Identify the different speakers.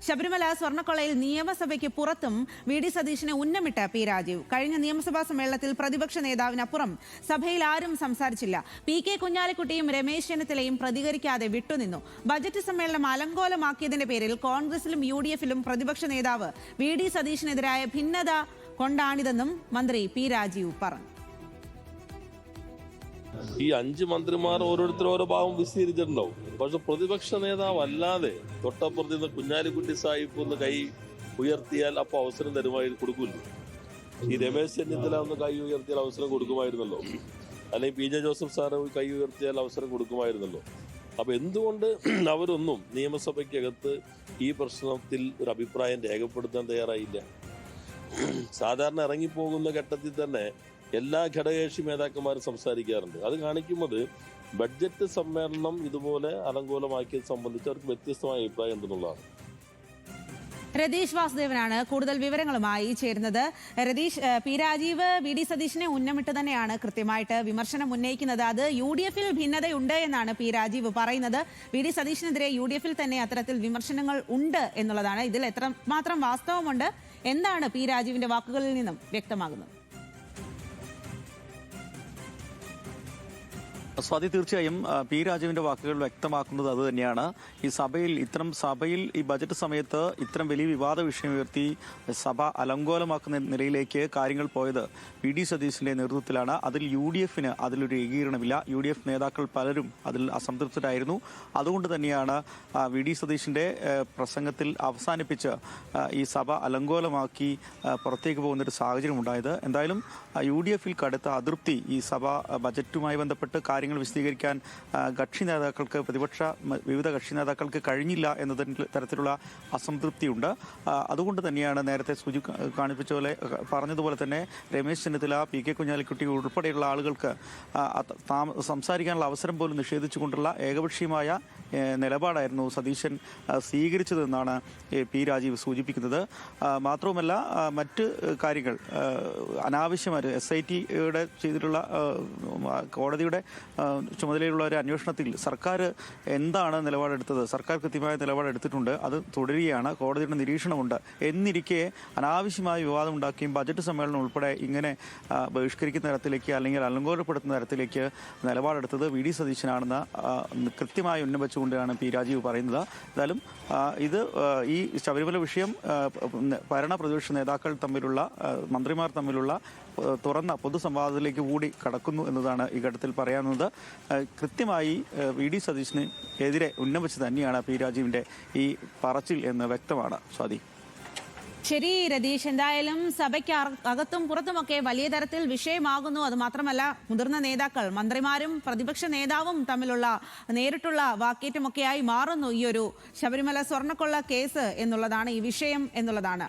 Speaker 1: ശബരിമല സ്വർണ്ണക്കൊള്ളയിൽ നിയമസഭയ്ക്ക് പുറത്തും V D സതീശനെ ഉന്നമിട്ട P Rajeev. കഴിഞ്ഞ നിയമസഭാ സമ്മേളനത്തിൽ പ്രതിപക്ഷ നേതാവിനപ്പുറം സഭയിൽ ആരും സംസാരിച്ചില്ല. പി കെ കുഞ്ഞാലിക്കുട്ടിയും രമേശ് ചെന്നിത്തലയും പ്രതികരിക്കാതെ വിട്ടുനിന്നു. ബജറ്റ് സമ്മേളനം അലങ്കോലമാക്കിയതിന്റെ പേരിൽ കോൺഗ്രസിലും UDF-ലും പ്രതിപക്ഷ നേതാവ് വി ഡി സതീശനെതിരായ ഭിന്നത കൊണ്ടാണിതെന്നും മന്ത്രി പി രാജീവ് പറഞ്ഞു.
Speaker 2: ഈ 5 മന്ത്രിമാർ ഓരോരുത്തരും ഓരോ ഭാവം വിശദീകരിച്ചിട്ടുണ്ടാവും. പക്ഷെ പ്രതിപക്ഷ നേതാവ് അല്ലാതെ തൊട്ടപ്പുറത്ത് നിന്ന് കുഞ്ഞാലിക്കുട്ടി സാഹിബ് ഒന്ന് കൈ ഉയർത്തിയാൽ അപ്പോൾ അവസരം കൊടുക്കില്ല. ഈ രമേശ് ചെന്നിത്തല ഒന്ന് കൈ ഉയർത്തിയാൽ അവസരം കൊടുക്കുമായിരുന്നല്ലോ. അല്ലെങ്കിൽ PJ ജോസഫ് സാറ് കൈ ഉയർത്തിയാൽ അവസരം കൊടുക്കുമായിരുന്നല്ലോ. അപ്പൊ എന്തുകൊണ്ട് അവരൊന്നും നിയമസഭയ്ക്കകത്ത് ഈ പ്രശ്നത്തിൽ ഒരു അഭിപ്രായം രേഖപ്പെടുത്താൻ തയ്യാറായില്ല? സാധാരണ ഇറങ്ങിപ്പോകുന്ന ഘട്ടത്തിൽ തന്നെ എല്ലാ ഘടകകക്ഷി നേതാക്കന്മാരും സംസാരിക്കാറുണ്ട്. അത് കാണിക്കുന്നത് ബഡ്ജറ്റ് സമ്മേളനം ഇതുപോലെ അലങ്കോലമാക്കിയത് സംബന്ധിച്ച് അവർക്ക് വ്യത്യസ്തമായ അഭിപ്രായം ഉണ്ടെന്നുള്ളതാണ്.
Speaker 1: രതീഷ് വാസുദേവനാണ് കൂടുതൽ വിവരങ്ങളുമായി ചേരുന്നത്. Ratheesh, P Rajeev V D സതീശനെ ഉന്നമിട്ട് തന്നെയാണ് കൃത്യമായിട്ട് വിമർശനം ഉന്നയിക്കുന്നത്. അത് UDF-ൽ ഭിന്നതയുണ്ട് എന്നാണ് പി രാജീവ് പറയുന്നത്. വി ഡി സതീശനെതിരെ UDF-ൽ തന്നെ അത്തരത്തിൽ വിമർശനങ്ങൾ ഉണ്ട് എന്നുള്ളതാണ്. ഇതിൽ എത്രമാത്രം വാസ്തവമുണ്ട്? എന്താണ് പി രാജീവിന്റെ വാക്കുകളിൽ നിന്നും വ്യക്തമാകുന്നത്?
Speaker 3: സ്വാതി, തീർച്ചയായും പി രാജീവിന്റെ വാക്കുകൾ വ്യക്തമാക്കുന്നത് അത് തന്നെയാണ്. ഈ സഭയിൽ ഈ ബജറ്റ് സമയത്ത് ഇത്തരം വലിയ വിവാദ വിഷയം ഉയർത്തി സഭ അലങ്കോലമാക്കുന്ന നിലയിലേക്ക് കാര്യങ്ങൾ പോയത് വി ഡി സതീശന്റെ നേതൃത്വത്തിലാണ്. അതിൽ UDF-ന് അതിലൊരു ഏകീകരണമില്ല. UDF നേതാക്കൾ പലരും അതിൽ അസംതൃപ്തരായിരുന്നു. അതുകൊണ്ട് തന്നെയാണ് വി ഡി സതീശന്റെ പ്രസംഗത്തിൽ അവസാനിപ്പിച്ച് ഈ സഭ അലങ്കോലമാക്കി പുറത്തേക്ക് പോകുന്നൊരു സാഹചര്യം ഉണ്ടായത്. എന്തായാലും UDF-ൽ കടുത്ത അതൃപ്തി ഈ സഭ ബജറ്റുമായി ബന്ധപ്പെട്ട് കാര്യങ്ങൾ വിശദീകരിക്കാൻ വിവിധ കക്ഷി നേതാക്കൾക്ക് കഴിഞ്ഞില്ല എന്നതിന് തരത്തിലുള്ള അസംതൃപ്തിയുണ്ട്. അതുകൊണ്ട് തന്നെയാണ് നേരത്തെ പറഞ്ഞതുപോലെ തന്നെ രമേശ് ചെന്നിത്തല, പി കെ കുഞ്ഞാലിക്കുട്ടി ഉൾപ്പെടെയുള്ള ആളുകൾക്ക് സംസാരിക്കാനുള്ള അവസരം പോലും നിഷേധിച്ചുകൊണ്ടുള്ള ഏകപക്ഷീയമായ നിലപാടായിരുന്നു സതീശൻ സ്വീകരിച്ചതെന്നാണ് പി രാജീവ് സൂചിപ്പിക്കുന്നത്. മാത്രവുമല്ല, മറ്റ് കാര്യങ്ങൾ അനാവശ്യമായി SIT-യുടെ ചെയ്തിട്ടുള്ള കോടതിയുടെ ചുമതലയുള്ള ഒരു അന്വേഷണത്തിൽ സർക്കാർ എന്താണ് നിലപാടെടുത്തത്? സർക്കാർ കൃത്യമായ നിലപാടെടുത്തിട്ടുണ്ട്. അത് തുടരുകയാണ്. കോടതിയുടെ നിരീക്ഷണമുണ്ട്. എന്നിരിക്കെ അനാവശ്യമായ വിവാദം ഉണ്ടാക്കുകയും ബജറ്റ് സമ്മേളനം ഉൾപ്പെടെ ഇങ്ങനെ ബഹിഷ്കരിക്കുന്ന തരത്തിലേക്ക് അല്ലെങ്കിൽ അലങ്കോലപ്പെടുത്തുന്ന തരത്തിലേക്ക് നിലപാടെടുത്തത് വി ഡി സതീശനാണെന്ന് കൃത്യമായി ഉന്നമിച്ചുകൊണ്ടാണ് പി രാജീവ് പറയുന്നത്. എന്തായാലും ഈ ശബരിമല വിഷയം ഭരണ പ്രതിപക്ഷ നേതാക്കൾ തമ്മിലുള്ള മന്ത്രിമാർ തമ്മിലുള്ള തുറന്ന പൊതുസംവാദത്തിലേക്ക് കൂടി കടക്കുന്നു എന്നതാണ് ഈ ഘട്ടത്തിൽ പറയാവുന്നത്. കൃത്യമായി വി ഡി സതീശന് എതിരെ ഉന്നമിച്ച് തന്നെയാണ് പി രാജീവിന്റെ ഈ പറച്ചിൽ എന്ന് വ്യക്തമാണ്. സ്വാതി.
Speaker 1: ശരി രതീഷ്, എന്തായാലും സഭയ്ക്ക് അകത്തും പുറത്തുമൊക്കെ വലിയ തരത്തിൽ വിഷയമാകുന്നു. അത് മാത്രമല്ല, മുതിർന്ന നേതാക്കൾ, മന്ത്രിമാരും പ്രതിപക്ഷ നേതാവും തമ്മിലുള്ള നേരിട്ടുള്ള വാക്കേറ്റമൊക്കെയായി മാറുന്നു ഈ ഒരു ശബരിമല സ്വർണ്ണക്കൊള്ള കേസ് എന്നുള്ളതാണ്, ഈ വിഷയം എന്നുള്ളതാണ്.